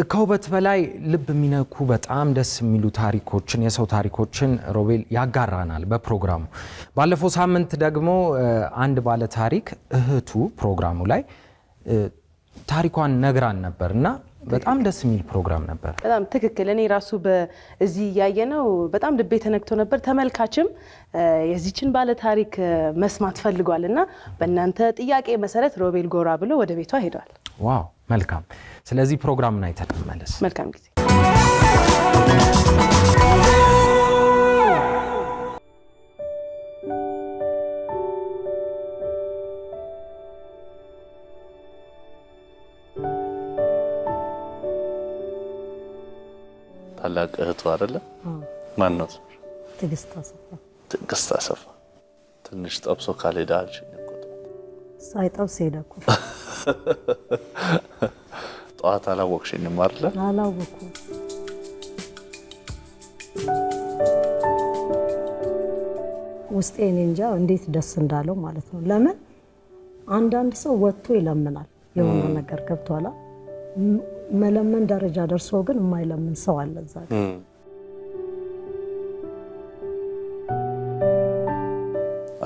ከውበት በላይ ልብ የሚነኩ በጣም ደስ የሚሉ ታሪኮችን የሰው ታሪኮችን ሮቤል ያጋራናል በፕሮግራሙ። ባለፈው ሳምንት ደግሞ አንድ ባለ ታሪክ እህቱ ፕሮግራሙ ላይ ታሪኳን ነግራን ነበርና በጣም ደስ የሚል ፕሮግራም ነበር። በጣም ትክክል። እኔ ራሱ በዚህ ያየነው በጣም ልቤ ተነክቶ ነበር። ተመልካችም የዚችን ባለ ታሪክ መስማት ፈልጓልና በእናንተ ጥያቄ መሰረት ሮቤል ጎራ ብሎ ወደ ቤቷ ሄዷል። ዋው መልካም። ስለዚህ ፕሮግራሙን አይተን እንመለስ። መልካም ጊዜ። ታላቅ እህቱ አይደለ? ማን ነው? ትግስት አሰፋ። ትግስት አሰፋ ትንሽ ጠብሶ ካልሄደ አልሽኝ እኮ ሳይጠብስ ሄደ እኮ። ጠዋት አላወቅሽኝም አይደለ? አላወኩም። ውስጤ እኔ እንጃ እንዴት ደስ እንዳለው ማለት ነው። ለምን አንዳንድ ሰው ወጥቶ ይለምናል የሆነ ነገር ገብቷላ። መለመን ደረጃ ደርሶ ግን የማይለምን ሰው አለ እዛ ጋር።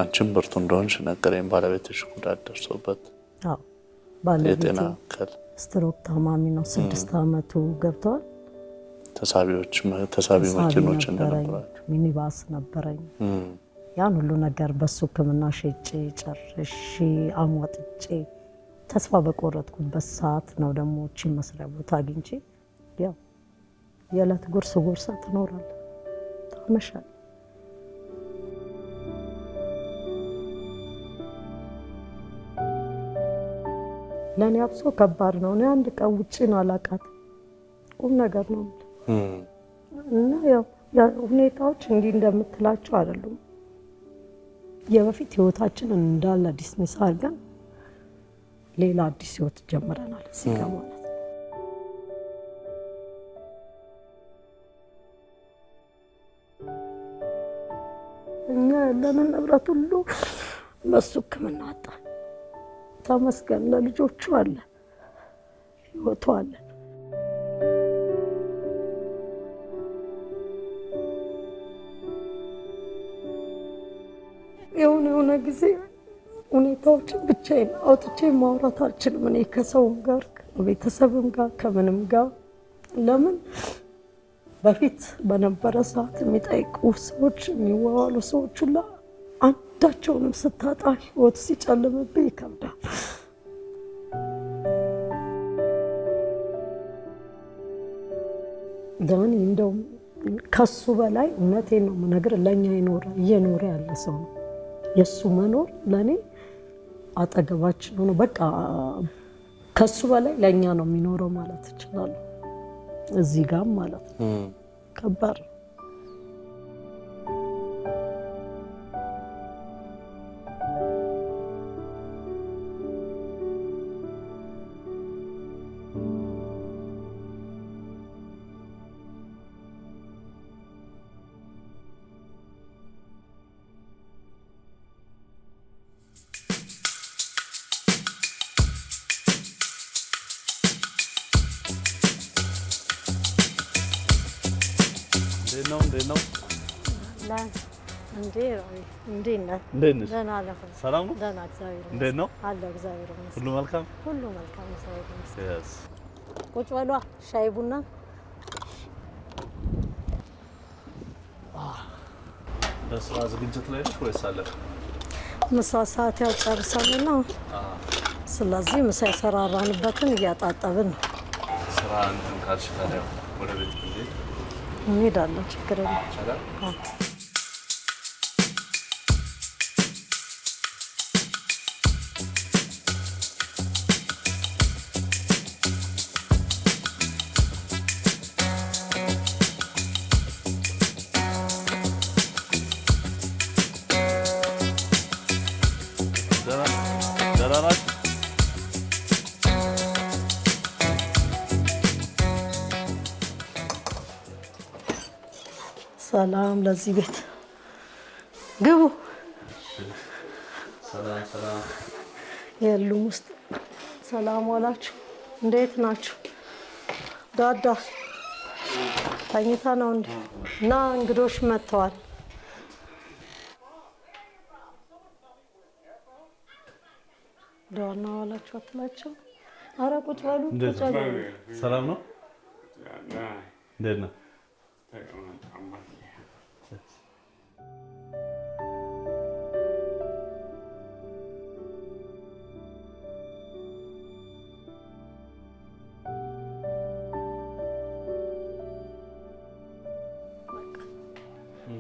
አንቺም ብርቱ እንደሆንሽ ነገረኝ። ባለቤትሽ ጉዳት ደርሶበት ባለቤቴ የጤና እክል ስትሮክ ታማሚ ነው። 6 አመቱ ገብቷል። ተሳቢ መኪኖች እንደነበራችሁ ሚኒባስ ነበረኝ። ያን ሁሉ ነገር በሱ ሕክምና ሸጬ ጨርሼ አሟጥጬ ተስፋ በቆረጥኩበት ሰዓት ነው ደግሞ እቺ መስሪያ ቦታ አግኝቼ ያው የዕለት ጉርስ ጎርሳ ትኖራለህ፣ ታመሻለህ። ለኔ አብሶ ከባድ ነው። እኔ አንድ ቀን ውጪ ነው አላቃት ቁም ነገር ነው እና ያው ሁኔታዎች እንዲህ እንደምትላቸው አይደሉም። የበፊት ህይወታችንን እንዳለ ዲስሚስ አድርገን ሌላ አዲስ ህይወት ጀምረናል እዚህ ጋር ማለት ነው። እኛ ያለንን ንብረት ሁሉ በሱ ሕክምና አጣ። ተመስገን ለልጆቹ አለ ህይወቱ አለ። የሆነ ጊዜ ሁኔታዎች ብቻዬን አውጥቼ ማውራት አልችልም። እኔ ከሰውም ጋር ከቤተሰብም ጋር ከምንም ጋር ለምን በፊት በነበረ ሰዓት የሚጠይቁ ሰዎች የሚዋዋሉ ሰዎች ሁላ አንዳቸውንም ስታጣ ህይወት ሲጨልምብህ ይከብዳል። ዳኒ እንደውም ከሱ በላይ እውነቴን ነው የምነግርህ ለእኛ እየኖረ ያለ ሰው ነው። የሱ መኖር ለኔ አጠገባችን ሆኖ በቃ ከሱ በላይ ለኛ ነው የሚኖረው ማለት ይችላል። እዚህ ጋር ማለት ነው ከባድ ነው ሰላም ነው። ደህና እግዚአብሔር ይመስገን። እንዴት ነው አለ እግዚአብሔር ይመስገን። ሁሉ መልካም እግዚአብሔር ይመስገን። yes ቁጭ በሏ ሻይ ቡና። በስራ ዝግጅት ላይ ነሽ ወይስ አለሽ? ምሳ ሰዓት ያው ጨርሰንና ስለዚህ ምሳ የሰራራንበትን እያጣጠብን ነው። ስራ እንትን ካልሽ ታዲያ ወደ ቤት እንሄዳለን። ችግር የለም። ሰላም ለዚህ ቤት ግቡ። ሰላም ሰላም የሉም ውስጥ ሰላም ዋላችሁ። እንዴት ናችሁ? ዳዳ ተኝታ ነው እንዴ? እና እንግዶች መጥተዋል። ደህና ዋላችሁ አትላቸው? ኧረ ቁጭ በሉ ቁጭ በሉ። ሰላም ነው? እንዴት ነህ?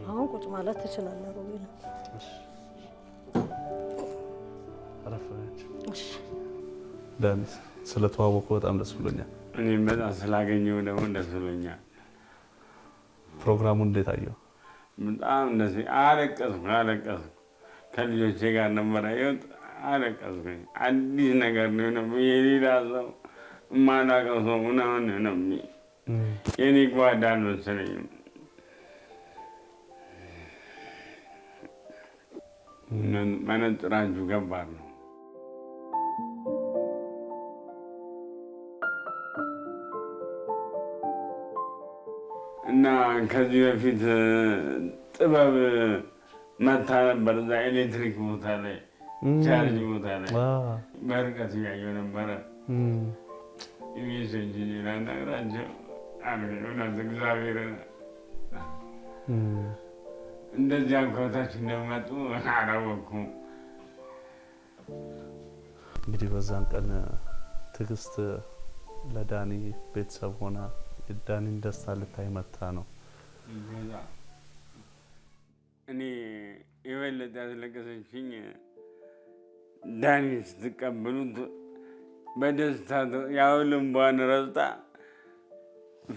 አሁን ቁጭ ማለት ትችላለህ ሮቤል። ዳኒስ ስለተዋወቁ በጣም ደስ ብሎኛል። እኔም በጣም ስላገኘሁ ደግሞ ደስ ብሎኛል። ፕሮግራሙን እንዴት አየው? በጣም ደስ አለቀስኩ። ከልጆቼ ጋር ነበር ያየሁት። አለቀስኩኝ። አዲስ ነገር ነው የሆነብኝ። የሌላ ሰው የማላውቀው ሰው ምናምን የሆነብኝ። የኔ ጓዳ አልመሰለኝም። መነጽራችሁ ከባድ ነው። እና ከዚህ በፊት ጥበብ መታ ነበር እዛ ኤሌክትሪክ ቦታ ላይ ቻርጅ ቦታ ላይ በርቀት እያየሁ ነበረ። ኢሜሴጅ ሌላ ነግራቸው እውነት እግዚአብሔር እንደዚያ ከታች እንደመጡ አላወኩም። እንግዲህ በዛን ቀን ትዕግስት ለዳኒ ቤተሰብ ሆና የዳኒን ደስታ ልታይ መታ ነው። እኔ የበለጠ ያስለቀሰችኝ ዳኒ ስትቀበሉት በደስታ ያው ልንቧን ረስታ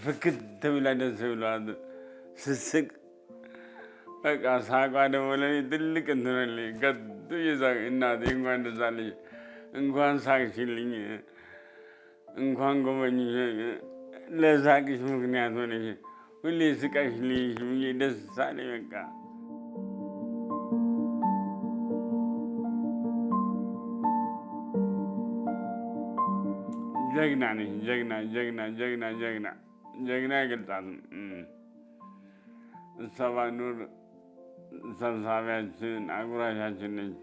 ፍክት ብላ ደስ ብሏት ስስቅ በቃ ሳቋ ደግሞ ለእኔ ትልቅ እንትንልኝ ከቱ የሳቅ እናቴ እንኳን ደስ አለሽ፣ እንኳን ሳቅሽልኝ፣ እንኳን ጎበኝሽ፣ ለሳቅሽ ምክንያት ሆነሽ፣ ሁሌ ስቀሽልሽ ብዬ ደስ አለኝ። በቃ ጀግና ነሽ። ጀግና አይገልጻትም። እሷ ባትኖር ሰብሳቢያችን አጉራሻችን ነች።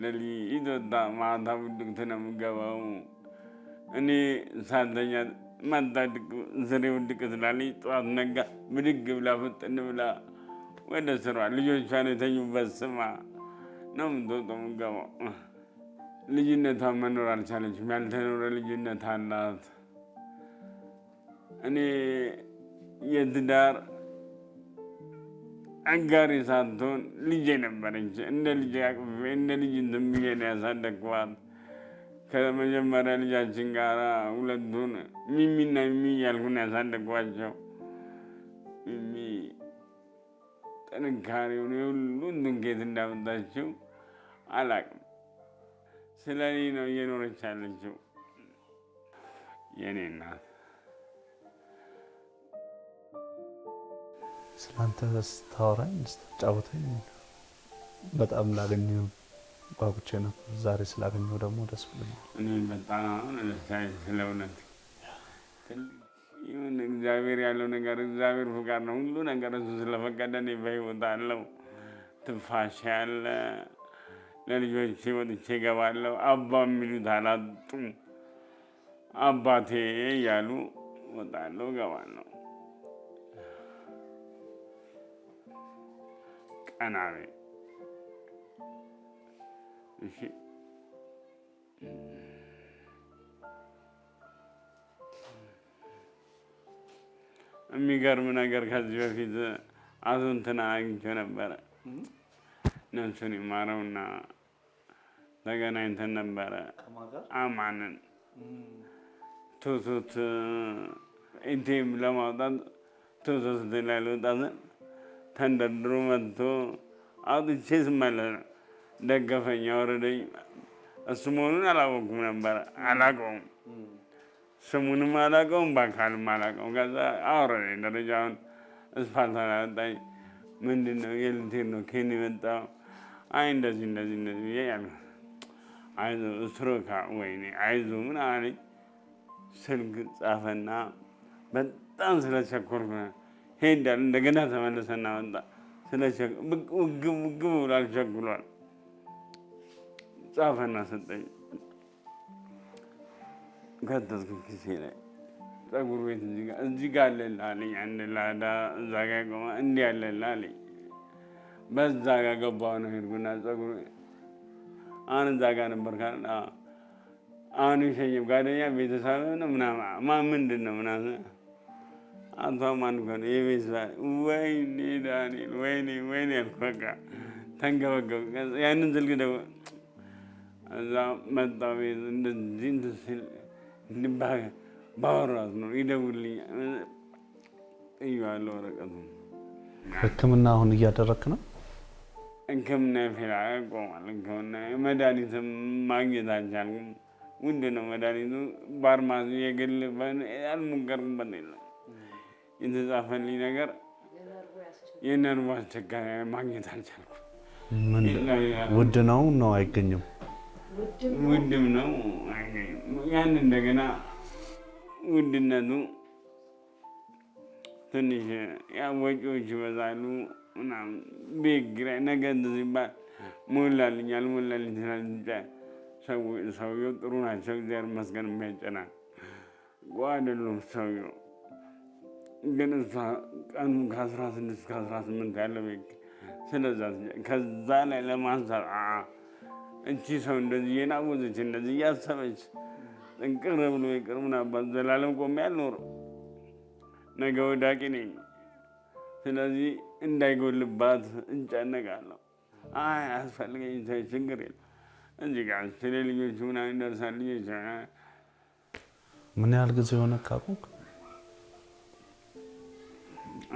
ሌሊት ወጣ ማታ ውድቅት ነው የምገባው። እኔ ሳልተኛ ማታ ስሬ ውድቅ ትላለች። ጠዋት ነጋ ብድግ ብላ ፍጥን ብላ ወደ ስሯ ልጆቿን የተኙበት ስማ ነው የምትወጣው የምትገባው። ልጅነቷን መኖር አልቻለችም። ያልተኖረ ልጅነት አላት። እኔ የትዳር አጋሪ ሳትሆን ልጄ ነበረች። እንደ ልጄ አቅፌ እንደ ልጅ እንትን ብዬ ነው ያሳደግኳት። ከመጀመሪያ ልጃችን ጋር ሁለቱን ሚሚና ሚሚ እያልኩ ነው ያሳደግኳቸው። ሚሚ ጥንካሬውን የሁሉ እንትን ከየት እንዳመጣችው አላቅም። ስለ እኔ ነው እየኖረች ያለችው የእኔ እናት። ስለአንተ ስታወራኝ ስታጫውተኝ በጣም ላገኘሁ ጓጉቼ ነበር። ዛሬ ስላገኘሁ ደግሞ ደስ ብሎኛል። እኔ በጣም ደስታዬ ስለ እውነት ይሁን እግዚአብሔር ያለው ነገር እግዚአብሔር ፍቃድ ነው። ሁሉ ነገር እሱ ስለፈቀደ እኔ በህይወት አለው። ትንፋሽ ያለ ለልጆቼ ወጥቼ እገባለሁ። አባ የሚሉት አላጡም። አባቴ እያሉ ወጣለሁ እገባለሁ። ቀናቤ እሺ። የሚገርም ነገር ከዚህ በፊት አቶ እንትና አግኝቼው ነበረ። ነፍሱን ይማረውና ተገናኝተን ነበረ። አማንን ቱቱት ኢንቴም ለማውጣት ቱቱት ላይ ልወጣ ዘንድ ተንደርድሮ መጥቶ አውጥቼ ስመለስ ደገፈኝ፣ አወረደኝ። እሱ መሆኑን አላወኩም ነበረ፣ አላውቀውም። ስሙንም አላውቀውም፣ በአካልም አላውቀውም። ከዛ አወረደኝ፣ ደረጃውን እስፋልት አላወጣኝ። ምንድን ነው የልቴር ነው ከኔ የመጣው? አይ እንደዚህ ብዬ ያልኩት አይዞህ ስትሮካ ወይኔ አይዞህ ምን አለኝ። ስልክ ጻፈና በጣም ስለቸኮልኩ ሄዳል። እንደገና ተመለሰና መጣ። ውግም ብሏል፣ ቸኩሏል። ጻፈና ሰጠኝ። ከተትኩ ኪሴ ላይ ፀጉር ቤት እዚህ ጋ አለልህ አለኝ። አንድ ላዳ እዛ ጋ ቆመ እንዲህ አለልህ አለኝ። በዛ ጋ ገባሁ ነው ሄድኩና ፀጉር ቤት አሁን እዛ ጋ ነበር ካለ አሁን ይሸኝም ጓደኛ ቤተሰብ ነው ምናምን ምንድን ነው ምናምን አንቷ ማን እኮ ነው የቤተሰብ ወይኔ ዳንኤል ወይኔ አልኩ። በቃ ተንገበገብ። ያንን ስልክ ደግሞ እዛ መጣ ቤት እንደዚህ እንትን ሲል ባወራት ነው ይደውልኛል። እዩዋለሁ ወረቀቱ። ሕክምና አሁን እያደረክ ነው? ሕክምና ፌላ ቆሟል። ሕክምና መድኃኒትም ማግኘት አልቻልኩም። ውድ ነው መድኃኒቱ። ፋርማሲ የግል ያልሞከርኩበት የለም። የተጻፈልኝ ነገር የነርቭ አስቸጋሪ ማግኘት አልቻልኩም። ውድ ነው አይገኝም? ውድም ነው አይገኝም። ያን እንደገና ውድነቱ ትንሽ ወጪዎች ይበዛሉ ምናምን። ቤት ኪራይ ነገ እንደዚህ ሲባል ሞላልኝ አልሞላልኝ ትላለች። ሰውየው ጥሩ ናቸው፣ እግዚአብሔር ይመስገን። የሚያጨናንቅ አይደሉም ሰውየው። ግን እሷ ቀኑ ከ16 እስከ 18 ያለ ቤት ስለዛ ከዛ ላይ ለማንሳት እቺ ሰው እንደዚህ እየናወዘች እንደዚህ እያሰበች ጥንቅር ብሎ ይቅር ምን አባት ዘላለም ቆሜ አልኖርም። ነገ ወዳቂ ነኝ። ስለዚህ እንዳይጎልባት እንጨነቃለሁ። አያስፈልገኝ ችግር የለም እንጂ ጋር ስለ ልጆቹ ምናምን ይደርሳል። ልጆች ምን ያህል ጊዜ ሆነ ካቆምክ?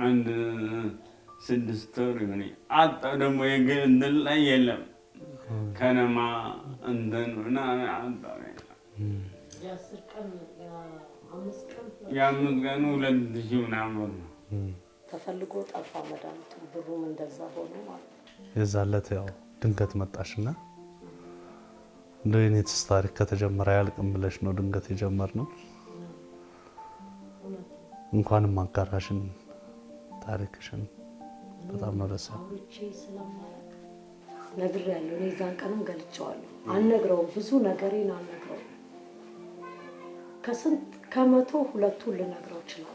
አንድ 6 ወር ይሆን። አጣው ደግሞ የግል እንትን ላይ የለም ከነማ እንትን ምናምን አጣው። የ5 ቀኑ 2000 ምናምን ነው ተፈልጎ ጠፋ መድኃኒቱ። ብሩም እንደዛ ሆነ ማለት ነው። የዛለት ያው ድንገት መጣሽና እንደው የኔትስ ታሪክ ከተጀመረ አያልቅም ብለሽ ነው ድንገት የጀመርነው። እንኳንም አጋራሽን ታሪክሽን በጣም ነው ደስ ያለው። ነግሬያለሁ። እኔ እዛን ቀንም ገልጬዋለሁ። አልነግረውም፣ ብዙ ነገሬን አልነግረውም። ከስንት ከመቶ 2ቱን ልነግረው እችላለሁ።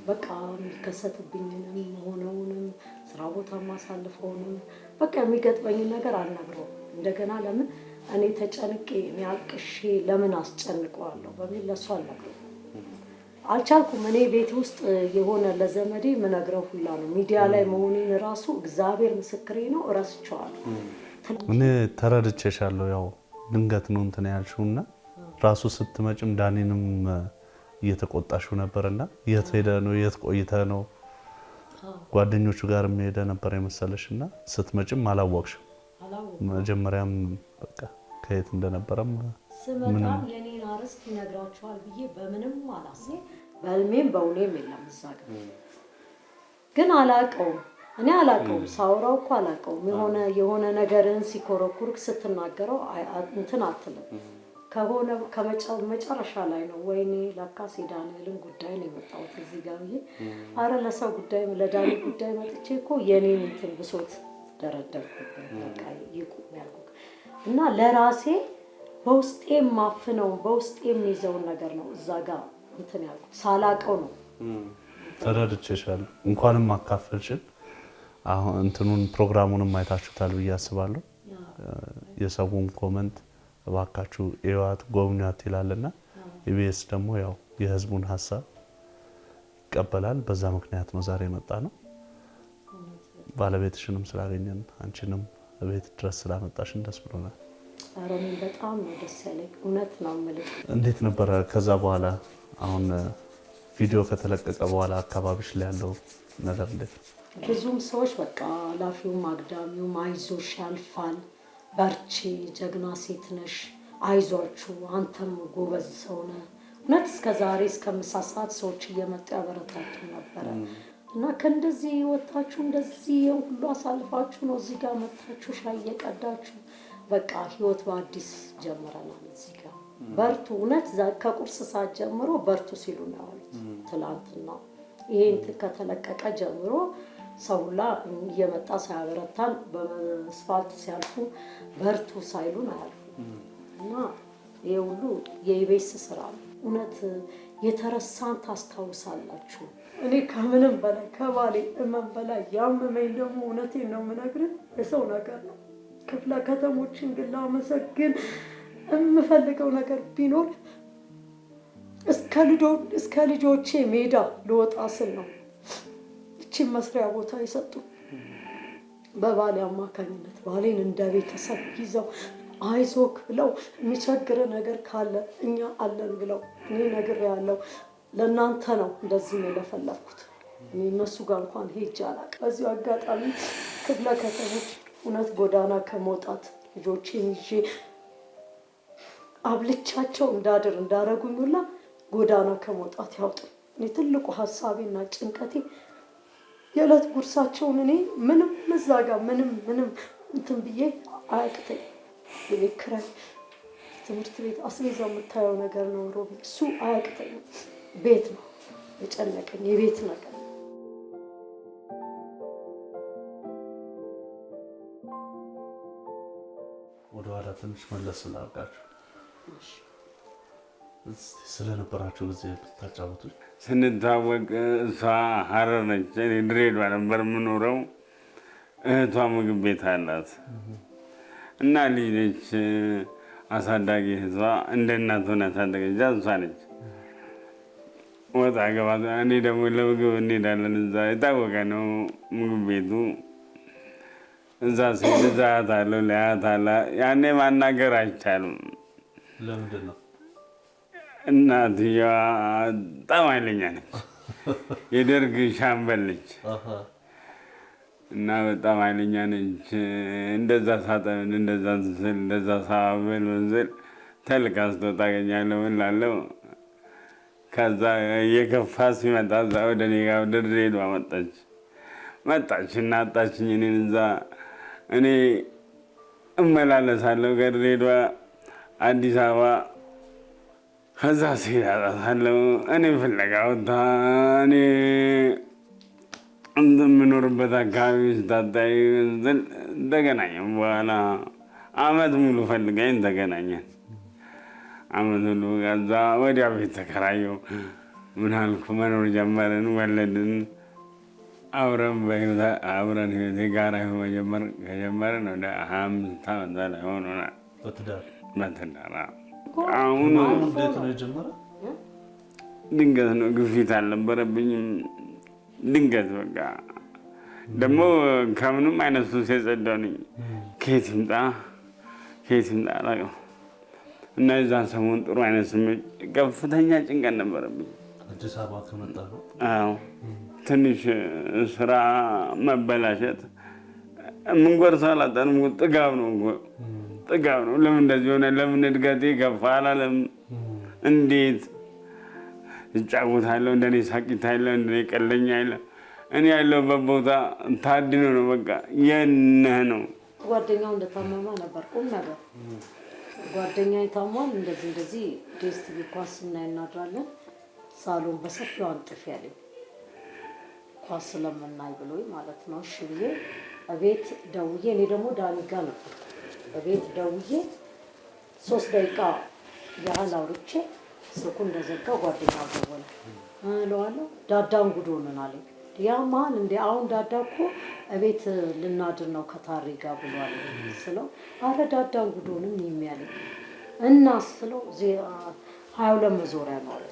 በቃ የሚከሰትብኝንም ሆነውንም ስራ ቦታ ማሳልፈውንም በቃ የሚገጥመኝን ነገር አልነግረውም። እንደገና ለምን እኔ ተጨንቄ እኔ አልቅሼ ለምን አስጨንቀዋለሁ በሚል ለሱ አልነግረውም። አልቻልኩም። እኔ ቤት ውስጥ የሆነ ለዘመዴ ምነግረው ሁላ ነው። ሚዲያ ላይ መሆኔን ራሱ እግዚአብሔር ምስክሬ ነው፣ እረስቸዋለሁ። እኔ ተረድቼሻለሁ። ያው ድንገት ነው እንትን ያልሽውና ራሱ ስትመጭም ዳኒንም እየተቆጣሽው ነበርና የት ሄደ ነው የት ቆይተ ነው ጓደኞቹ ጋር ሄደ ነበር የመሰለሽና ስትመጭም አላወቅሽም። መጀመሪያም በቃ ከየት እንደነበረም ስመጣም የኔን አርስት ይነግራቸዋል ብዬ በምንም አላስብ። በህልሜም በእውኔም የለም እዛ ግን አላውቀውም። እኔ አላውቀውም። ሳውራው እኮ አላውቀውም። የሆነ ነገርን ሲኮረኩርክ ስትናገረው እንትን አትልም። ከሆነ ከመጨረሻ ላይ ነው ወይኔ ለካስ የዳንኤልን ጉዳይ ነው የመጣሁት እዚህ ጋር ብዬ አረ ለሰው ጉዳይ ለዳኒ ጉዳይ መጥቼ እኮ የኔን እንትን ብሶት ደረደርኩበት። በቃ ይቁም ያልኩት እና ለራሴ በውስጤ ማፍነው በውስጤ የሚይዘውን ነገር ነው እዛ ጋር እንትን ያልኩት ሳላውቀው ነው። ተረድቼሻለሁ። እንኳንም አካፈልሽን። አሁን እንትኑን ፕሮግራሙንም አይታችሁታል ብዬ አስባለሁ። የሰውን ኮመንት እባካችሁ እዩዋት ጎብኙት ይላልና ኢቢኤስ ደግሞ ያው የህዝቡን ሀሳብ ይቀበላል። በዛ ምክንያት ነው ዛሬ መጣ ነው። ባለቤትሽንም ስላገኘን አንቺንም ቤት ድረስ ስላመጣሽን ደስ ብሎናል። አረም በጣም ነው ደስ ያለኝ። እውነት ነው የምልህ። እንዴት ነበረ ከዛ በኋላ አሁን ቪዲዮ ከተለቀቀ በኋላ አካባቢሽ ላይ ያለው ነገር እንዴት ነው? ብዙም ሰዎች በቃ ላፊውም አግዳሚውም አይዞሽ ያልፋል፣ በርቺ፣ ጀግና ሴት ነሽ፣ አይዟችሁ፣ አንተም ጎበዝ ሰው ነህ። እውነት እስከ ዛሬ እስከ ምሳ ሰዓት ሰዎች እየመጡ ያበረታቱ ነበረ እና ከእንደዚህ ወጣችሁ እንደዚህ ሁሉ አሳልፋችሁ ነው እዚህ ጋር መጣችሁ ሻይ እየቀዳችሁ በቃ ህይወት በአዲስ ጀምረናል። እዚህ ጋር በርቱ፣ እውነት ከቁርስ ሰዓት ጀምሮ በርቱ ሲሉ ነው ያሉት። ትላንትና ይሄን ከተለቀቀ ጀምሮ ሰው ሁላ እየመጣ ሳያበረታን በአስፋልት ሲያልፉ በርቱ ሳይሉን አያልፉ እና ይሄ ሁሉ የኢቢኤስ ስራ ነው። እውነት የተረሳን ታስታውሳላችሁ። እኔ ከምንም በላይ ከባሌ እመን በላይ ያመመኝ ደግሞ እውነቴን ነው የምነግርህ የሰው ነገር ነው። ክፍለ ከተሞችን ግን ላመሰግን የምፈልገው ነገር ቢኖር እስከ ልጆቼ ሜዳ ልወጣ ስል ነው እቺን መስሪያ ቦታ የሰጡ በባሌ አማካኝነት ባሌን እንደ ቤተሰብ ይዘው አይዞክ ብለው የሚቸግር ነገር ካለ እኛ አለን ብለው እኔ ነግሬያለሁ። ለእናንተ ነው እንደዚህ ነው የለፈለፍኩት። እኔ እነሱ ጋር እንኳን ሄጄ አላውቅም። በዚሁ አጋጣሚ ክፍለ ከተሞች እውነት ጎዳና ከመውጣት ልጆቼን ይዤ አብልቻቸው እንዳድር እንዳረጉኝ ሁላ ጎዳና ከመውጣት ያውጡ። እኔ ትልቁ ሀሳቤና ጭንቀቴ የዕለት ጉርሳቸውን እኔ ምንም እዛ ጋር ምንም እንትን ብዬ አያቅተኝ። የቤት ኪራይ፣ ትምህርት ቤት፣ አስቤዛ የምታየው ነገር ነው ሮቢ፣ እሱ አያቅተኝም። ቤት ነው የጨነቀኝ፣ የቤት ነገር። ወደኋላ ትንሽ መለስ ስላርጋችሁ ስለነበራችሁ ጊዜ ብታጫወቱኝ። ስንታወቅ እሷ ሀረር ነች፣ እኔ ድሬዳዋ ነበር የምኖረው። እህቷ ምግብ ቤት አላት እና ልጅ ነች። አሳዳጊ እህቷ እንደ እናት ሆና ያሳደገች እሷ ነች። ወጣ ገባ። እኔ ደግሞ ለምግብ እንሄዳለን። እዛ የታወቀ ነው ምግብ ቤቱ። እዛ ሴት እዛ አያታለሁ፣ ለአያታለሁ። ያኔ ማናገር አይቻልም። ለምንድን ነው? እናትየዋ በጣም ኃይለኛ ነች። የደርግ ሻምበል ነች እና በጣም ኃይለኛ ነች። እንደዛ ሳጠብን፣ እንደዛ ስል፣ እንደዛ ሳብል መንዘል ተልካ ስትወጣ አገኛለሁ እላለሁ። ከዛ የከፋ ሲመጣ እዛ ወደ እኔ ጋር ወደ ድሬዳዋ መጣች እና አጣችኝ። እኔን እዛ እኔ እመላለሳለሁ ከድሬዳዋ አዲስ አበባ። ከዛ ሲሄድ አጣታለሁ። እኔ ፍለጋ ወጣ። እኔ የምኖርበት አካባቢ ስታጣይ ተገናኘን። በኋላ አመት ሙሉ ፈልጋኝ ተገናኘን። አመት ሙሉ ከዛ ወዲያ ቤት ተከራየሁ። ምን አልኩ መኖር ጀመርን፣ ወለድን። አብረን ህይወት የጋራ ህይወት ከጀመርን ወደ 25 ዓመት በላይ ሆኖናል በትዳር። አሁን እንዴት ነው የጀመረ? ድንገት ነው፣ ግፊት አልነበረብኝም። ድንገት በቃ ደግሞ ከምንም አይነት ሱስ የጸዳሁ ነኝ። ከየት ይምጣ አላውቅም። እና የዛን ሰሞን ጥሩ አይነት ስሜት፣ ከፍተኛ ጭንቀት ነበረብኝ። አዲስ አበባ ከመጣ ነው? አዎ፣ ትንሽ ስራ መበላሸት፣ የምንጎርሰው አላጣንም። ጥጋብ ነው። ለምን እንደዚህ ሆነ? ለምን እድገቴ ገፋ አላለም? እንዴት እጫወታለሁ? እንደኔ ሳቂት አይለ፣ እንደኔ ቀለኛ አይለ። እኔ ያለሁበት ቦታ ታድኖ ነው። በቃ የነህ ነው። ጓደኛው እንደታመመ ነበር። ቁም ነገር ጓደኛ ታሟል፣ እንደዚህ ዲኤስቲቪ ኳስ ስናይ እናድራለን። ሳሎን በሰፊው አንጥፍ ያለኝ ኳስ ስለምናይ ብሎኝ ማለት ነው። እሺ ብዬ እቤት ደውዬ፣ እኔ ደግሞ ዳኒ ጋር ነበር። እቤት ደውዬ 3 ደቂቃ ያህል አውርቼ ስልኩ እንደዘጋው ጓደኛው ደወለ። እለዋለሁ ዳዳን ጉድ ሆነን አለኝ። ያ መሀል እንደ አሁን ዳዳ እኮ እቤት ልናድር ነው ከታሪ ጋር ብሏል ስለው፣ አረ ዳዳን ጉድ ሆነን የሚያለኝ እና ስለው 22 መዞሪያ ነው አለ።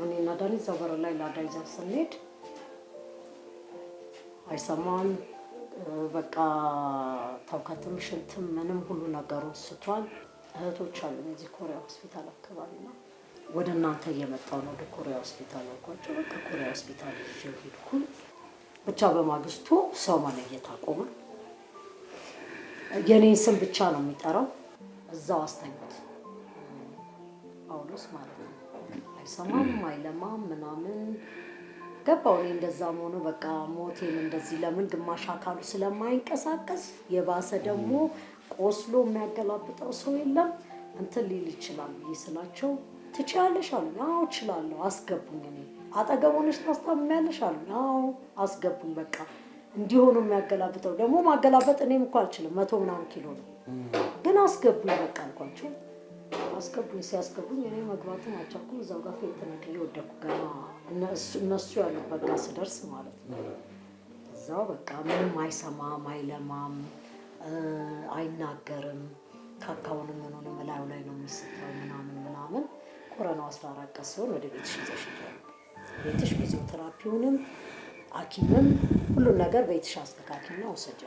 እኔና ዳኒ እዛው በር ላይ ላዳ ይዘን ስንሄድ አይሰማም። በቃ ተውከትም ሽንትም ምንም ሁሉ ነገሩን ስቷል። እህቶች አሉ እዚህ ኮሪያ ሆስፒታል አካባቢ ነው። ወደ እናንተ እየመጣሁ ነው ወደ ኮሪያ ሆስፒታል አልኳቸው። በቃ ኮሪያ ሆስፒታል ይዤው ሄድኩኝ። ብቻ በማግስቱ ሰው መለየት አቆመ። የኔን ስም ብቻ ነው የሚጠራው። እዛው አስተኙት ጳውሎስ ማለት ነው። አይሰማም አይለማም ምናምን ገባው። እኔ እንደዛም ሆኖ በቃ ሞቴን እንደዚህ ለምን ግማሽ አካሉ ስለማይንቀሳቀስ የባሰ ደግሞ ቆስሎ የሚያገላብጠው ሰው የለም እንትን ሊል ይችላል ስላቸው ትችያለሽ አሉኝ። አዎ እችላለሁ አስገቡኝ። እኔ አጠገብ ሆነሽ ታስታምሚያለሽ አሉኝ። አዎ አስገቡኝ። በቃ እንዲሆኑ የሚያገላብጠው ደግሞ ማገላበጥ እኔም እኮ አልችልም 100 ምናምን ኪሎ ነው ግን አስገቡኝ በቃ አልኳቸው። አስገቡኝ። ሲያስገቡኝ እኔ መግባቱን አልቻልኩም። እዛው ጋር ፌት ተነቅዬ ወደኩ። ገና እነሱ ያሉበት ጋር ስደርስ ማለት ነው። እዛው በቃ ምንም አይሰማም አይለማም አይናገርም። ካካውንም ምኑንም እላዩ ላይ ነው የሚስተው ምናምን ኮረናው 14 ቀን ሲሆን ወደ ቤትሽ ይዘሽ ሂጂ። ቤትሽ ፊዚዮቴራፒውንም ሐኪምም ሁሉን ነገር ቤትሽ አስተካክልና ውሰጂ።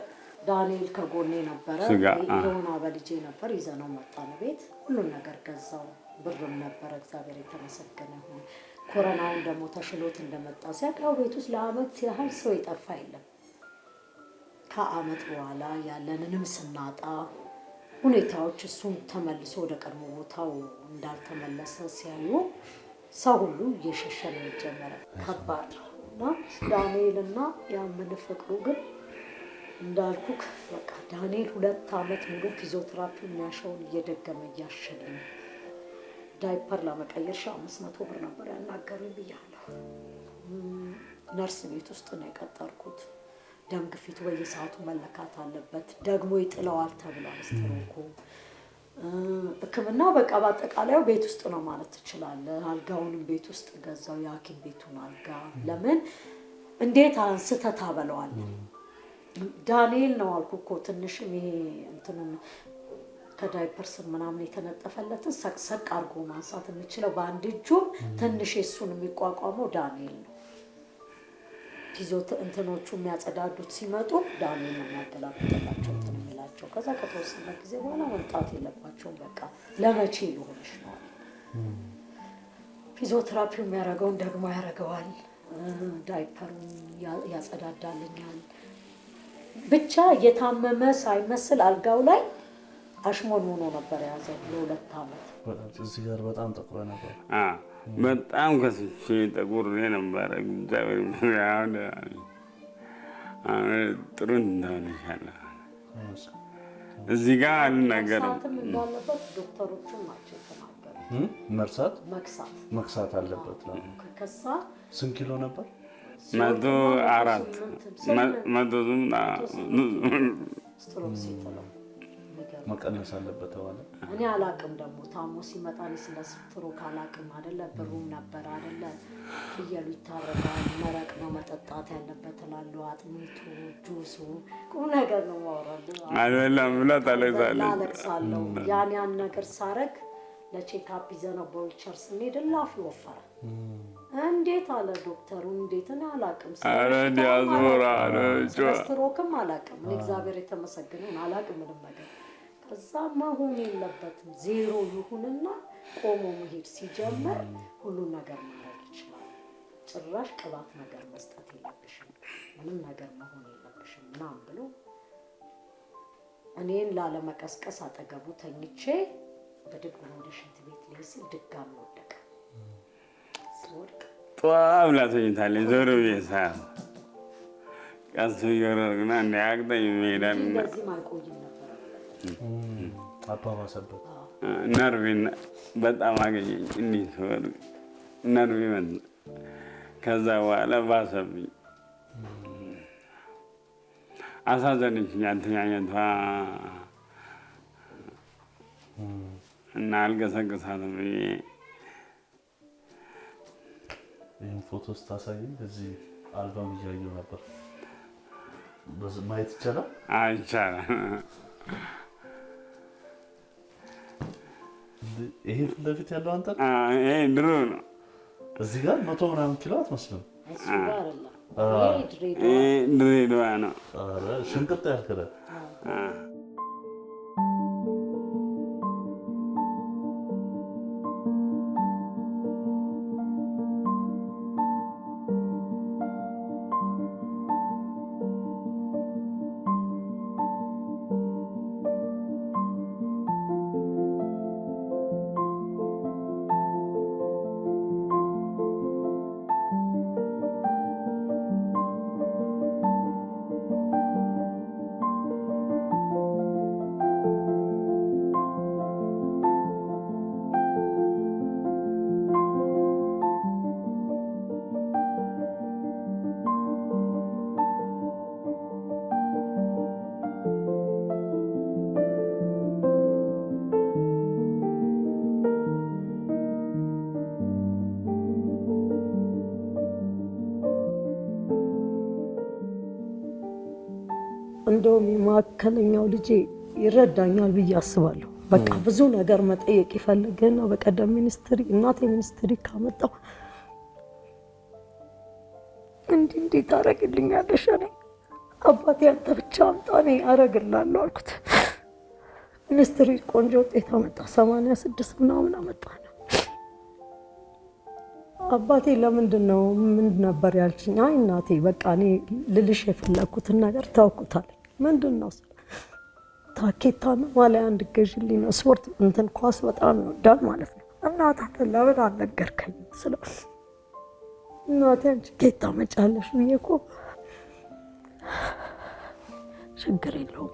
ዳንኤል ከጎኔ ነበረ። የሆነ በልጄ ነበር ይዘነው መጣን ቤት። ሁሉን ነገር ገዛው። ብርም ነበረ እግዚአብሔር የተመሰገነ ይሁን። ኮረናውን ደግሞ ተሽሎት እንደመጣ ሲያውቃው ቤት ውስጥ ለአመት ያህል ሰው የጠፋ የለም። ከአመት በኋላ ያለንንም ስናጣ ሁኔታዎች እሱም ተመልሶ ወደ ቀድሞ ቦታው እንዳልተመለሰ ሲያዩ ሰው ሁሉ እየሸሸ ነው የጀመረ። ከባድ ነው እና ዳንኤልና ያምን ፍቅሩ ግን እንዳልኩክ በቃ ዳንኤል 2 አመት ሙሉ ፊዚዮቴራፒ የሚያሻውን እየደገመ እያሸልኝ ዳይፐር ለመቀየር 500 ብር ነበር ያናገሩኝ ብያለሁ። ነርስ ቤት ውስጥ ነው የቀጠርኩት። ደም ግፊቱ በየሰዓቱ መለካት አለበት። ደግሞ ይጥለዋል ተብሏል። ስትሮኩ ሕክምናው በቃ በአጠቃላዩ ቤት ውስጥ ነው ማለት ትችላለህ። አልጋውንም ቤት ውስጥ ገዛው፣ የሐኪም ቤቱን አልጋ። ለምን እንዴት አንስተህ ታበለዋለህ? ዳንኤል ነው አልኩ እኮ ትንሽም ይሄ እንትኑን ከዳይፐር ስር ምናምን የተነጠፈለትን ሰቅሰቅ አድርጎ ማንሳት የሚችለው በአንድ እጁ ትንሽ እሱን የሚቋቋመው ዳንኤል ነው። ፊዚዮት እንትኖቹ የሚያጸዳዱት ሲመጡ ዳንኤል ነው የሚያገላብጥላቸው እንትን የሚላቸው። ከዛ ከተወሰነ ጊዜ በኋላ መምጣት የለባቸውም በቃ ለመቼ ሊሆንሽ ነው። ፊዚዮቴራፒው የሚያደርገውን ደግሞ ያደርገዋል። ዳይፐሩን ያጸዳዳልኛል። ብቻ እየታመመ ሳይመስል አልጋው ላይ አሽሞን ሆኖ ነበር የያዘው ለ2 አመት። እዚህ ጋር በጣም ጠቁረ ነበር። በጣም ከስቼ ጠቁሬ ነበረ። እግዚአብሔር ይመስገን ጥሩ እንደሆነሻለሁ። እዚህ ጋር አልናገርም። መክሳትም እንዳለበት ዶክተሮቹም ናቸው የተናገሩት። መክሳት አለበት። ከከሳ ስንት ኪሎ ነበር? 104 ስትሮክ ሲጥለው መቀነስ አለበት ተባለ። እኔ አላቅም ደግሞ ታሞ ሲመጣ ስለ ስትሮክ አላቅም አይደለ። ብሩም ነበር አይደለ። ፍየሉ ይታረዳል፣ መረቅ ነው መጠጣት ያለበት እላለሁ። አጥሚቱ ጁሱ ቁም ነገር ነው ማውራለሁ። አልበላም ብላ ታለቅሳለሁ። ያን ነገር ሳረግ ለቼክአፕ ይዘነው በዊልቸር ስንሄድ ላፊ ወፈረ። እንዴት አለ ዶክተሩ። እንዴት እኔ አላቅም። ስለ ስትሮክም አላቅም። እግዚአብሔር የተመሰገነውን አላቅም ምንም ነገር። ከዛ መሆን የለበትም ዜሮ ይሁንና ቆሞ መሄድ ሲጀምር ሁሉን ነገር ማድረግ ይችላል። ጭራሽ ቅባት ነገር መስጠት የለብሽም፣ ምንም ነገር መሆን የለብሽም ምናምን ብሎ እኔን ላለመቀስቀስ አጠገቡ ተኝቼ በድግ ብሎ ወደ ሽንት ቤት ልሄድ ሲል ድጋሚ ወደቀ። ሲወድቅ ጠዋ ብላ ተኝታለች። ዞር ብዬ ሳያት ቀስ እየወረድኩና እንዳያቅተኝ መሄዳል። እንደዚህ አይቆይም ነበር። አባባሰበት ነርቬን በጣም አገኘኝ። እንዲህ ስወድቅ ነርቬ መጣ። ከዛ በኋላ ባሰብኝ። አሳዘነችኝ አተኛኘቷ እና አልገሰግሳትም ብዬ ይህን ፎቶ ስታሳይኝ እዚህ አልበም እያየሁ ነበር። ማየት ይቻላል? ይቻላል። ይሄ ፊት ለፊት ያለው አንተ? ይሄ ድሮ ነው። እዚህ ጋር 100 ምናምን ኪሎ አትመስልም። እሱ ጋር አይደለም። ድሬዳዋ ነው። ሽንቅጥ ያልከለ መካከለኛው ልጄ ይረዳኛል ብዬ አስባለሁ። በቃ ብዙ ነገር መጠየቅ ይፈልግና በቀደም ሚኒስትሪ እናቴ ሚኒስትሪ ካመጣው እንዲህ ታረግልኛለሽ አለኝ። አባቴ አንተ ብቻ አምጣ እኔ አረግላለሁ አልኩት። ሚኒስትሪ ቆንጆ ውጤት አመጣ፣ 86 ምናምን አመጣ። አባቴ ለምንድን ነው ምን ነበር ያልሽኝ? አይ እናቴ በቃ እኔ ልልሽ የፈለኩትን ነገር ታውቁታል። ምንድን ነው? ታኬታና ማሊያ እንድገዥልኝ ነው። ስፖርት እንትን ኳስ በጣም ይወዳል ማለት ነው። እናት ለምን አልነገርከኝም? ስለ እናቴ አንቺ ኬት ታመጫለሽ ብዬ እኮ ችግር የለውም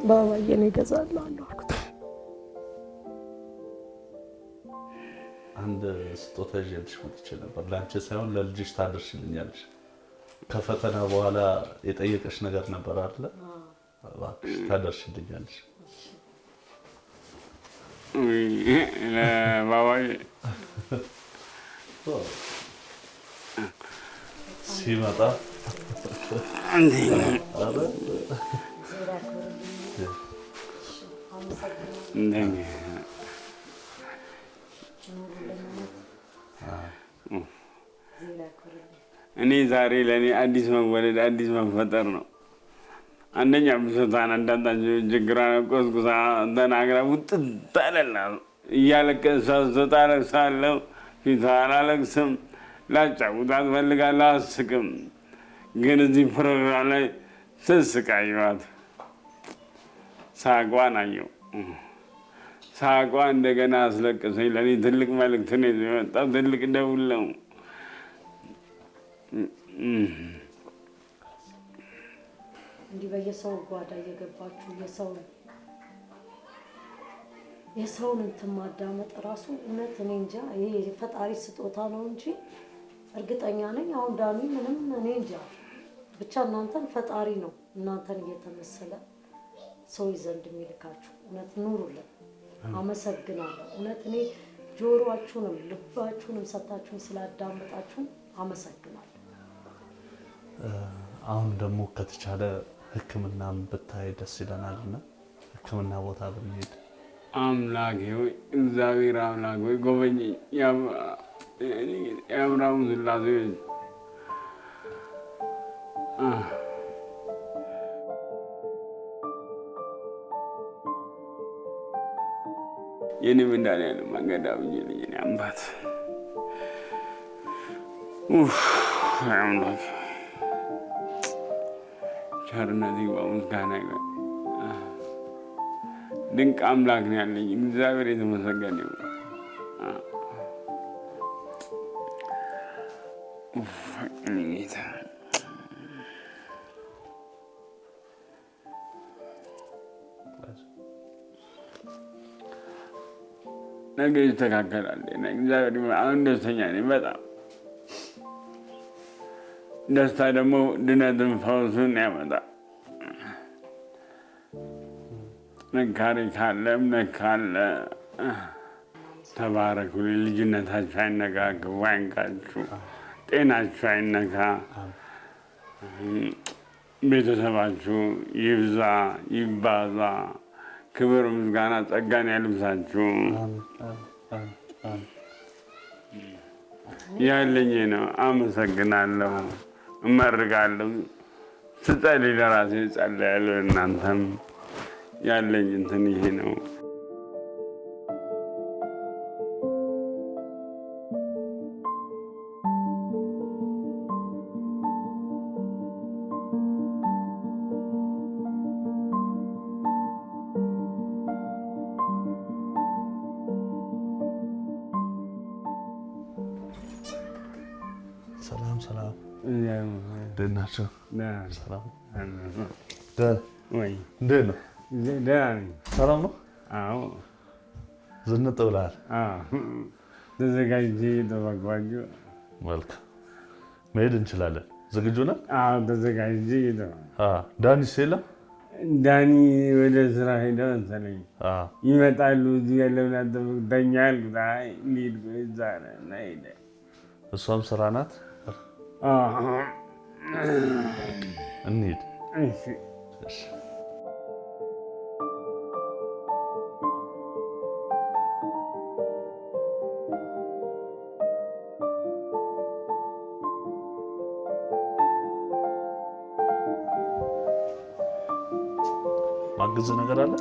ባባዬ እኔ እገዛለሁ አልኩት። አንድ ስጦታ ይዤልሽ መጥቼ ነበር። ለአንቺ ሳይሆን ለልጅሽ ታደርሽልኛለሽ። ከፈተና በኋላ የጠየቀሽ ነገር ነበር አይደለ? እባክሽ ታደርሽልኛለሽ። ለባባዬ ሲመጣ እኔ ዛሬ ለእኔ አዲስ መወለድ አዲስ መፈጠር ነው። አንደኛ ብሶታን እንዳጣችው ችግሯን ቆስቁሳ ተናግራ ውጥት አለላ እያለቀሰ ስትወጣ አለቅሳለሁ፣ ፊቷ አላለቅስም። ላጫውታት እፈልጋለሁ፣ አስቅም። ግን እዚህ ፕሮግራም ላይ ስስቅ አየኋት። ሳቋን አየሁ። ሳቋ እንደገና አስለቀሰኝ። ለእኔ ትልቅ መልእክት ነው የመጣው፣ ትልቅ ደውል ነው። እንዲህ በየሰው ጓዳ እየገባችሁ የሰውን እንትን ማዳመጥ ራሱ እውነት እኔ እንጃ፣ ይሄ የፈጣሪ ስጦታ ነው እንጂ እርግጠኛ ነኝ አሁን ዳኒ ምንም እኔ እንጃ ብቻ እናንተን ፈጣሪ ነው እናንተን እየተመሰለ ሰው ዘንድ የሚልካችሁ። እውነት ኑሩልን። አመሰግናለሁ። እውነት እኔ ጆሮአችሁንም ልባችሁንም ሰጣችሁን ስላዳመጣችሁ አመሰግናለሁ። አሁን ደግሞ ከተቻለ ሕክምናም ብታይ ደስ ይለናልና ሕክምና ቦታ ብንሄድ። አምላኬ ሆይ እግዚአብሔር አምላክ ሆይ ጎበኘኝ። የአብርሃም ስላሴ የኔ መድኃኒዓለም መንገድ አብጅልኝ። የኔ አባት አምላክ ቸርነት ይግባ፣ ምስጋና ይግባ። ድንቅ አምላክ ነው ያለኝ። እግዚአብሔር የተመሰገነ ይሁን። ጌታ ነገ ይስተካከላል። እግዚአብሔር አሁን ደስተኛ ነኝ በጣም። ደስታ ደግሞ ድነትን ፈውሱን ያመጣል። ነካሪ ካለ እምነት ካለ ተባረኩ። ልጅነታችሁ አይነካ፣ ክፉ አይንካችሁ፣ ጤናችሁ አይነካ፣ ቤተሰባችሁ ይብዛ ይባዛ፣ ክብር ምስጋና ጸጋን ያልብሳችሁ። ያለኝ ነው። አመሰግናለሁ፣ እመርቃለሁ። ስጸልይ ለራሴ ጸልያለሁ። እናንተም ያለኝ እንትን ይሄ ነው። ሰላም ሰላም፣ እንዴት ናቸው? ሰላም ወይ እንዴት ነው? ደህና ነኝ። ሰላም ነው? አዎ። ዝንጥ ብለሃል። ተዘጋጅቼ እየጠበቅኳችሁ። መልካም፣ መሄድ እንችላለን። ዝግጁ ነን? አዎ፣ ተዘጋጅቼ እየጠበቅኩ። ዳኒስ የለም? ዳኒ ወደ ስራ ሄደ መሰለኝ። ይመጣሉ። እዚህ ያለውን ተኛ ያልኩት እንሂድ እዛ እና ሄደ። እሷም ስራ ናት። እንሂድ። እሺ። ማግዝ ነገር አለ?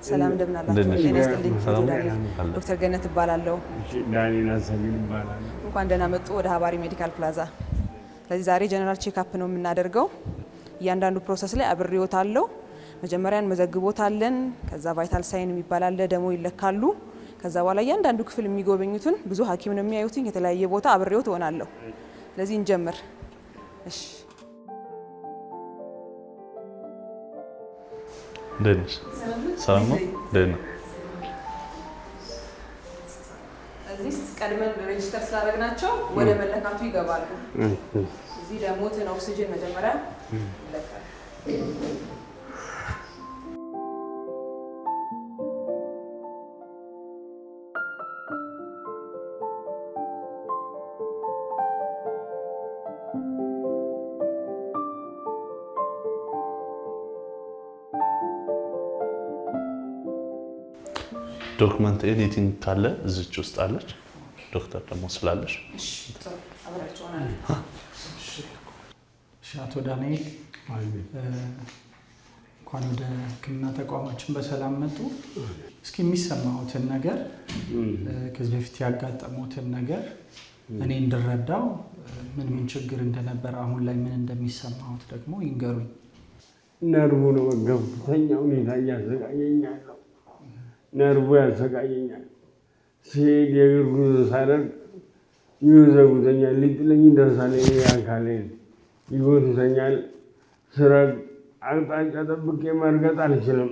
ሰላም እንደምን አላችሁ? እኔ ስትልኝ ዶክተር ገነት እባላለሁ። ዳኒና ሰሚን እባላለሁ። እንኳን ደህና መጡ ወደ ሀባሪ ሜዲካል ፕላዛ። ስለዚህ ዛሬ ጀነራል ቼክአፕ ነው የምናደርገው። እያንዳንዱ ፕሮሰስ ላይ አብሬዎት አለው። መጀመሪያን መዘግቦታለን። ከዛ ቫይታል ሳይን የሚባል አለ፣ ደሞ ይለካሉ። ከዛ በኋላ እያንዳንዱ ክፍል የሚጎበኙትን ብዙ ሐኪም ነው የሚያዩትን የተለያየ ቦታ አብሬዎት እሆናለሁ። ስለዚህ እንጀምር። እሺ ደንስ ሰላም ነው። ደህና እዚህ ቀድመን ሬጅስተር ስላደረግናቸው ወደ መለካቱ ይገባሉ። እዚህ ደግሞ ኦክሲጅን መጀመሪያ ይለካል። ዶክመንት ኤዲቲንግ ካለ እዚች ውስጥ አለች። ዶክተር ደግሞ ስላለሽ አቶ ዳንኤል እንኳን ወደ ሕክምና ተቋማችን በሰላም መጡ። እስኪ የሚሰማዎትን ነገር ከዚህ በፊት ያጋጠሙትን ነገር እኔ እንድረዳው ምን ምን ችግር እንደነበረ አሁን ላይ ምን እንደሚሰማዎት ደግሞ ይንገሩኝ። ነርቡ ነው በከፍተኛ ሁኔታ እያሰቃየኛል። ነርቡ ያሰቃየኛል። ሲሄድ የእግር ጉዞ ሳደርግ ይወዘውዘኛል። ሊጥለኝ ይደርሳል። አካሌን ይጎትተኛል። ስረግ አቅጣጫ ጠብቄ መርገጥ አልችልም።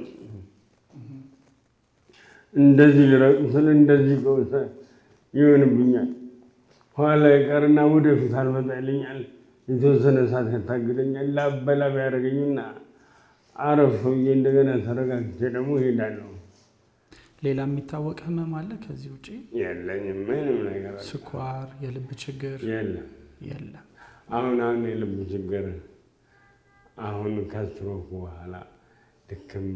እንደዚህ ልረቅ ስል እንደዚህ ቀውሰ ይሆንብኛል። ኋላ ይቀርና ወደፊት አልመጣ ይለኛል። የተወሰነ ሰዓት ያታግደኛል። ላበላብ ያደርገኝና አረፍ ብዬ እንደገና ተረጋግቼ ደግሞ እሄዳለሁ። ሌላ የሚታወቅ ህመም አለ ከዚህ ውጪ? የለኝም። ምንም ነገር አለ። ስኳር፣ የልብ ችግር? የለም። አሁን የልብ ችግር አሁን ከስትሮክ በኋላ ድክም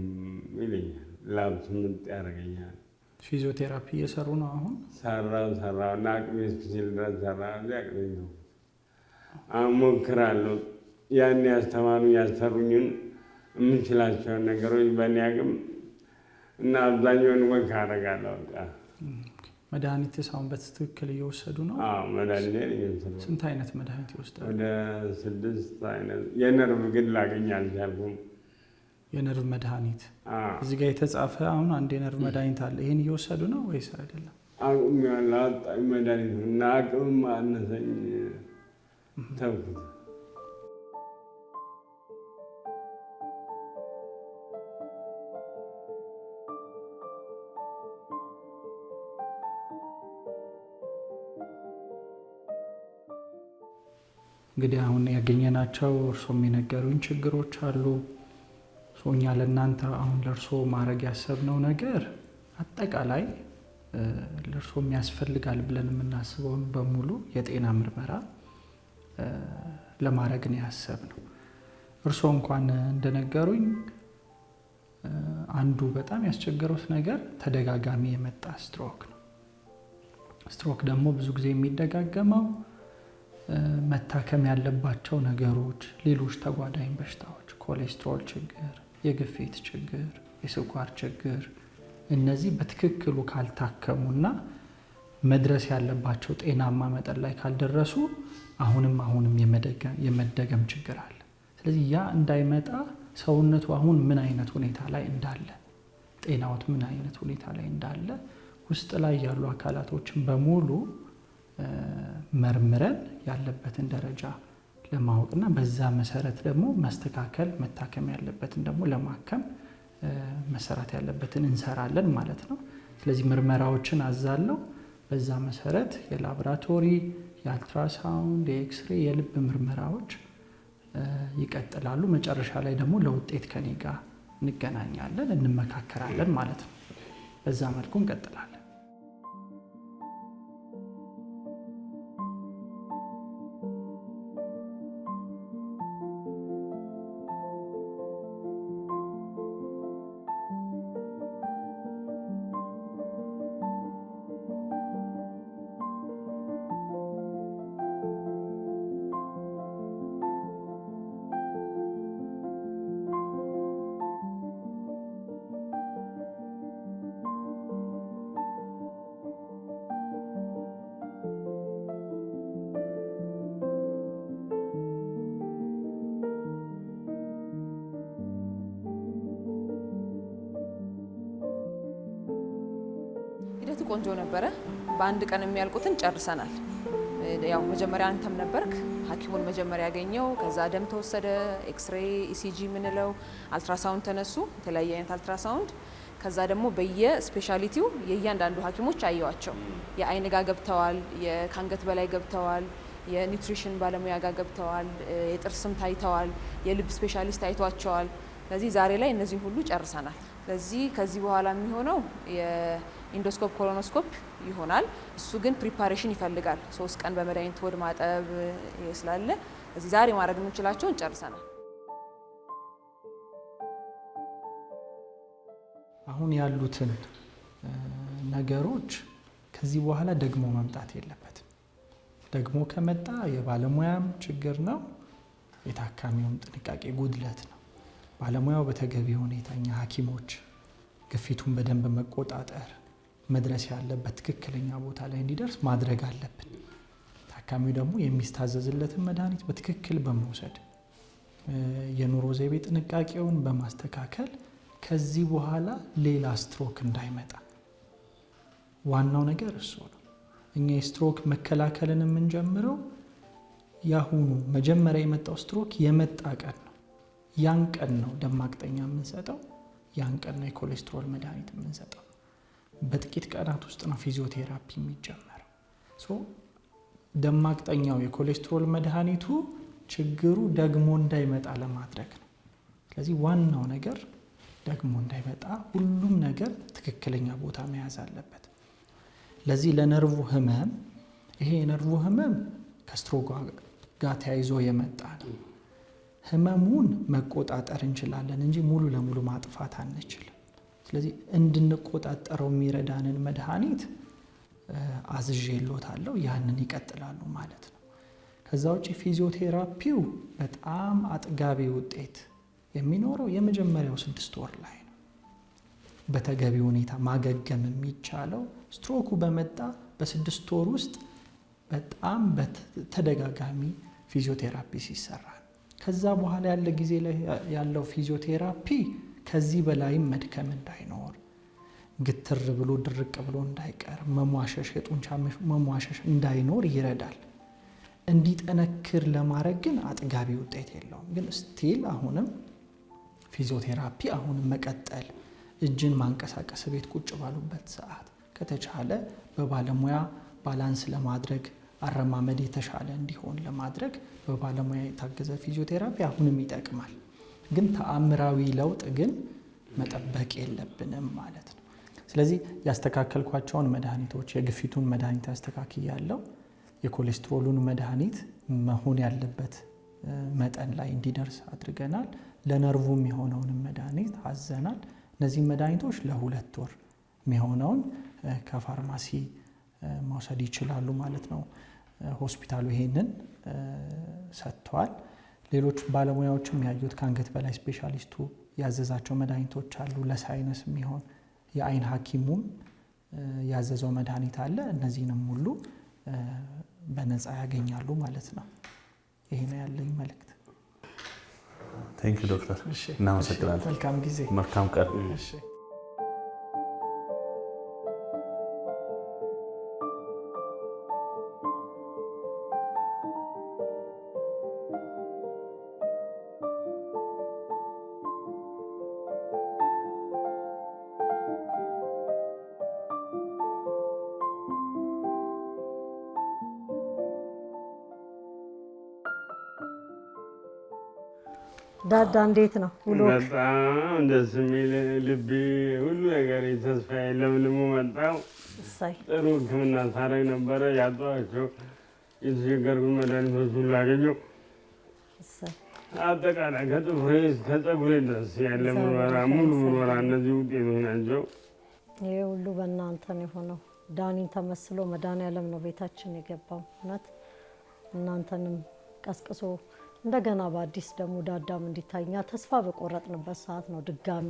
ይለኛል። ላብ ስምጥ ያደርገኛል። ፊዚዮቴራፒ እየሰሩ ነው አሁን? ሰራው እና አቅሜ እስኪችል ድረስ ሰራው። እዚያ አቅሜ ነው ሞክራለሁ። ያን ያስተማሩ ያሰሩኝን የምንችላቸውን ነገሮች በእኔ አቅም እና አብዛኛውን ወግ አደርጋለሁ። መድኃኒት አሁን በትክክል እየወሰዱ ነው? መድኃኒት እየወሰዱ። ስንት አይነት መድኃኒት ይወስዳሉ? ወደ 6 አይነት። የነርቭ ግን ላገኝ አልቻልኩም። የነርቭ መድኃኒት እዚህ ጋር የተጻፈ አሁን አንድ የነርቭ መድኃኒት አለ። ይህን እየወሰዱ ነው ወይስ አይደለም? አቁም ያለ አጣኝ መድኃኒት እና አቅምም አነሰኝ ተውኩት። እንግዲህ አሁን ያገኘናቸው እርሶም የነገሩኝ ችግሮች አሉ። እኛ ለእናንተ አሁን ለእርሶ ማድረግ ያሰብነው ነገር አጠቃላይ ለእርሶ የሚያስፈልጋል ብለን የምናስበውን በሙሉ የጤና ምርመራ ለማድረግ ነው ያሰብነው። እርሶ እንኳን እንደነገሩኝ አንዱ በጣም ያስቸገሩት ነገር ተደጋጋሚ የመጣ ስትሮክ ነው። ስትሮክ ደግሞ ብዙ ጊዜ የሚደጋገመው መታከም ያለባቸው ነገሮች፣ ሌሎች ተጓዳኝ በሽታዎች፣ ኮሌስትሮል ችግር፣ የግፊት ችግር፣ የስኳር ችግር፣ እነዚህ በትክክሉ ካልታከሙና መድረስ ያለባቸው ጤናማ መጠን ላይ ካልደረሱ አሁንም የመደገም ችግር አለ። ስለዚህ ያ እንዳይመጣ ሰውነቱ አሁን ምን አይነት ሁኔታ ላይ እንዳለ፣ ጤናዎት ምን አይነት ሁኔታ ላይ እንዳለ ውስጥ ላይ ያሉ አካላቶችን በሙሉ መርምረን ያለበትን ደረጃ ለማወቅና በዛ መሰረት ደግሞ መስተካከል መታከም ያለበትን ደግሞ ለማከም መሰራት ያለበትን እንሰራለን ማለት ነው። ስለዚህ ምርመራዎችን አዛለው በዛ መሰረት የላቦራቶሪ፣ የአልትራሳውንድ፣ የኤክስሬ፣ የልብ ምርመራዎች ይቀጥላሉ። መጨረሻ ላይ ደግሞ ለውጤት ከኔ ጋር እንገናኛለን፣ እንመካከራለን ማለት ነው። በዛ መልኩ እንቀጥላለን። ሂደቱ ቆንጆ ነበረ። በአንድ ቀን የሚያልቁትን ጨርሰናል። ያው መጀመሪያ አንተም ነበርክ ሐኪሙን መጀመሪያ ያገኘው። ከዛ ደም ተወሰደ፣ ኤክስሬ፣ ኢሲጂ ምንለው፣ አልትራሳውንድ ተነሱ፣ የተለያየ አይነት አልትራሳውንድ። ከዛ ደግሞ በየስፔሻሊቲው የእያንዳንዱ ሐኪሞች አየዋቸው። የአይን ጋር ገብተዋል፣ ከአንገት በላይ ገብተዋል፣ የኒውትሪሽን ባለሙያ ጋር ገብተዋል፣ የጥርስም ታይተዋል፣ የልብ ስፔሻሊስት አይቷቸዋል። ስለዚህ ዛሬ ላይ እነዚህ ሁሉ ጨርሰናል። ስለዚህ ከዚህ በኋላ የሚሆነው የኢንዶስኮፕ ኮሎኖስኮፕ ይሆናል። እሱ ግን ፕሪፓሬሽን ይፈልጋል። 3 ቀን በመድኃኒት ሆድ ማጠብ ስላለ እዚህ ዛሬ ማድረግ የምንችላቸውን ጨርሰናል። አሁን ያሉትን ነገሮች ከዚህ በኋላ ደግሞ መምጣት የለበትም። ደግሞ ከመጣ የባለሙያም ችግር ነው፣ የታካሚውም ጥንቃቄ ጉድለት ነው። ባለሙያው በተገቢ ሁኔታ እኛ ሐኪሞች ግፊቱን በደንብ መቆጣጠር፣ መድረስ ያለበት ትክክለኛ ቦታ ላይ እንዲደርስ ማድረግ አለብን። ታካሚው ደግሞ የሚስታዘዝለትን መድኃኒት በትክክል በመውሰድ የኑሮ ዘይቤ ጥንቃቄውን በማስተካከል ከዚህ በኋላ ሌላ ስትሮክ እንዳይመጣ ዋናው ነገር እሱ ነው። እኛ የስትሮክ መከላከልን የምንጀምረው ያሁኑ መጀመሪያ የመጣው ስትሮክ የመጣ ቀን ነው። ያን ቀን ነው ደም ማቅጠኛ የምንሰጠው፣ ያን ቀን ነው የኮሌስትሮል መድኃኒት የምንሰጠው። በጥቂት ቀናት ውስጥ ነው ፊዚዮቴራፒ የሚጀመረው። ደም ማቅጠኛው የኮሌስትሮል መድኃኒቱ ችግሩ ደግሞ እንዳይመጣ ለማድረግ ነው። ስለዚህ ዋናው ነገር ደግሞ እንዳይመጣ ሁሉም ነገር ትክክለኛ ቦታ መያዝ አለበት። ለዚህ ለነርቩ ህመም ይሄ የነርቩ ህመም ከስትሮክ ጋር ተያይዞ የመጣ ነው። ህመሙን መቆጣጠር እንችላለን እንጂ ሙሉ ለሙሉ ማጥፋት አንችልም። ስለዚህ እንድንቆጣጠረው የሚረዳንን መድኃኒት አዝዤልዎታለሁ፣ ያንን ይቀጥላሉ ማለት ነው። ከዛ ውጭ ፊዚዮቴራፒው በጣም አጥጋቢ ውጤት የሚኖረው የመጀመሪያው 6 ወር ላይ ነው። በተገቢ ሁኔታ ማገገም የሚቻለው ስትሮኩ በመጣ በ6 ወር ውስጥ በጣም በተደጋጋሚ ፊዚዮቴራፒ ሲሰራ፣ ከዛ በኋላ ያለ ጊዜ ላይ ያለው ፊዚዮቴራፒ ከዚህ በላይም መድከም እንዳይኖር፣ ግትር ብሎ ድርቅ ብሎ እንዳይቀር፣ መሟሸሽ የጡንቻ መሟሸሽ እንዳይኖር ይረዳል። እንዲጠነክር ለማድረግ ግን አጥጋቢ ውጤት የለውም። ግን ስቲል አሁንም ፊዚዮቴራፒ አሁንም መቀጠል፣ እጅን ማንቀሳቀስ ቤት ቁጭ ባሉበት ሰዓት ከተቻለ በባለሙያ ባላንስ ለማድረግ አረማመድ የተሻለ እንዲሆን ለማድረግ በባለሙያ የታገዘ ፊዚዮቴራፒ አሁንም ይጠቅማል። ግን ተአምራዊ ለውጥ ግን መጠበቅ የለብንም ማለት ነው። ስለዚህ ያስተካከልኳቸውን መድኃኒቶች የግፊቱን መድኃኒት ያስተካክያለሁ። የኮሌስትሮሉን መድኃኒት መሆን ያለበት መጠን ላይ እንዲደርስ አድርገናል። ለነርቩ የሚሆነውን መድኃኒት አዘናል። እነዚህ መድኃኒቶች ለ2 ወር የሚሆነውን ከፋርማሲ መውሰድ ይችላሉ ማለት ነው። ሆስፒታሉ ይሄንን ሰጥቷል። ሌሎች ባለሙያዎችም ያዩት ከአንገት በላይ ስፔሻሊስቱ ያዘዛቸው መድኃኒቶች አሉ። ለሳይነስ የሚሆን የአይን ሐኪሙም ያዘዘው መድኃኒት አለ። እነዚህንም ሁሉ በነፃ ያገኛሉ ማለት ነው። ይሄ ነው ያለኝ መልእክት። ቴንክ ዩ ዶክተር፣ እናመሰግናለን። መልካም ጊዜ፣ መልካም ቀን። ዳዳ እንዴት ነው ውሎ? በጣም ደስ የሚል ልቤ ሁሉ ነገር ተስፋዬ ለምልሞ መጣው። እሰይ ጥሩ ሕክምና ሳረግ ነበረ። ያጧቸው የተቸገርኩ መድኃኒቶች ሁሉ አገኘሁ። እሰይ አጠቃላይ ከጥፍሬ እስከ ፀጉሬ ድረስ ያለ ምርመራ ሙሉ ምርመራ እነዚህ ውጤቶች ናቸው። ይሄ ሁሉ በእናንተ ነው የሆነው። ዳኒን ተመስሎ መድኃኒዓለም ነው ቤታችን የገባው። እውነት እናንተንም ቀስቅሶ እንደገና በአዲስ ደግሞ ዳዳም እንዲታኛ ተስፋ በቆረጥንበት ሰዓት ነው ድጋሚ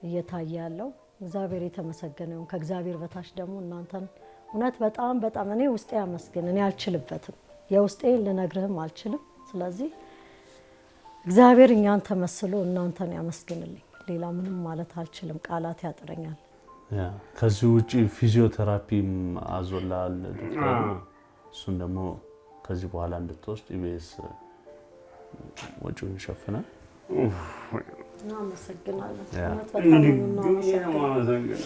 እየታየ ያለው። እግዚአብሔር የተመሰገነ ይሁን። ከእግዚአብሔር በታች ደግሞ እናንተን እውነት በጣም በጣም እኔ ውስጤ ያመስግን። እኔ አልችልበትም፣ የውስጤን ልነግርህም አልችልም። ስለዚህ እግዚአብሔር እኛን ተመስሎ እናንተን ያመስግንልኝ። ሌላ ምንም ማለት አልችልም፣ ቃላት ያጥረኛል። ከዚህ ውጪ ፊዚዮቴራፒም አዞላል ዶክተር። እሱን ደግሞ ከዚህ በኋላ እንድትወስድ ኢቢኤስ ወጪውን ይሸፍናል። እናመሰግናለን። እውነት በጣም ነው እናመሰግናለን።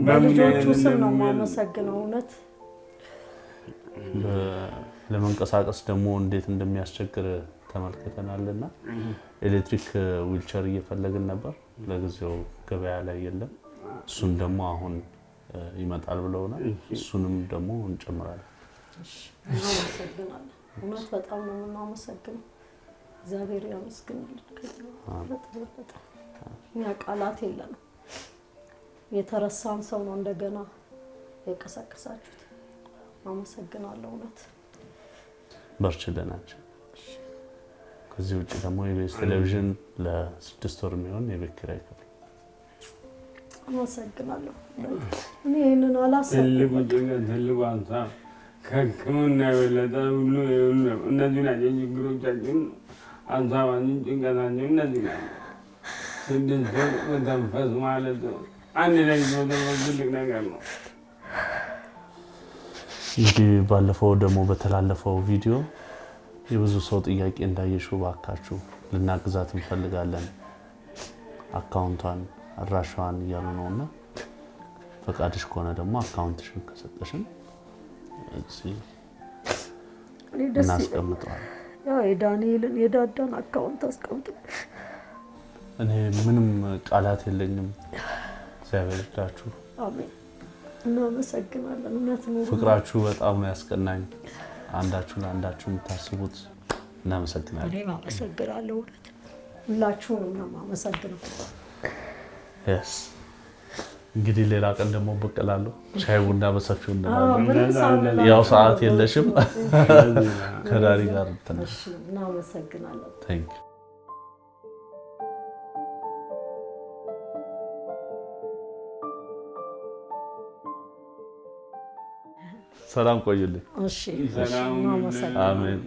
በልጆቹ ስም ነው የማመሰግነው። እውነት ለመንቀሳቀስ ደግሞ እንዴት እንደሚያስቸግር ተመልክተናልና ኤሌክትሪክ ዊልቸር እየፈለግን ነበር። ለጊዜው ገበያ ላይ የለም። እሱን ደግሞ አሁን ይመጣል ብለውናል። እሱንም ደግሞ እንጨምራለን። እናመሰግናለን። እውነት በጣም ነው የምናመሰግነው። እግዚአብሔር ያመስግንልን። እኛ ቃላት የለንም። የተረሳን ሰው ነው እንደገና የቀሰቀሳችሁት። አመሰግናለሁ። እውነት በርችልናቸው። ከዚህ ውጭ ደግሞ የኢቢኤስ ቴሌቪዥን ለ6 ወር የሚሆን የቤት ኪራይ ይከፍላል። አመሰግናለሁ። እኔ ይህንን አላሰብኩም። ትልቁ ሀሳብ ከሕክምና የበለጠ ሁሉ እነዚህ ናቸው ችግሮቻችን፣ ሀሳባችን፣ ጭንቀታችን እነዚህ ናቸው። 6 ወር መተንፈስ ማለት አንድ ላይ ትልቅ ነገር ነው። እንግዲህ ባለፈው ደግሞ በተላለፈው ቪዲዮ የብዙ ሰው ጥያቄ እንዳየሽው ባካችሁ ልናግዛት እንፈልጋለን አካውንቷን አድራሻዋን እያሉ ነውና ፈቃድሽ ከሆነ ደግሞ አካውንትሽን ከሰጠሽን እዚህ እናስቀምጠዋለን። ያው የዳንኤልን የዳዳን አካውንት አስቀምጡ። እኔ ምንም ቃላት የለኝም። እግዚአብሔር ይርዳችሁ። አሜን። እናመሰግናለን። እውነት ነው ፍቅራችሁ በጣም ነው ያስቀናኝ። አንዳችሁ ለአንዳችሁ የምታስቡት እናመሰግናለን። እኔም አመሰግናለሁ። እውነት ሁላችሁንም ነው የማመሰግነው። እንግዲህ ሌላ ቀን ደግሞ ብቅ እላለሁ። ሻይ ቡና በሰፊው እንላለን። ያው ሰዓት የለሽም ከዳሪ ጋር እንተናሽ። እናመሰግናለን። ታንክ ዩ። ሰላም ቆዩልኝ። እሺ፣ ሰላም። እናመሰግናለን። አሜን።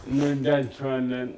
እንወዳችኋለን።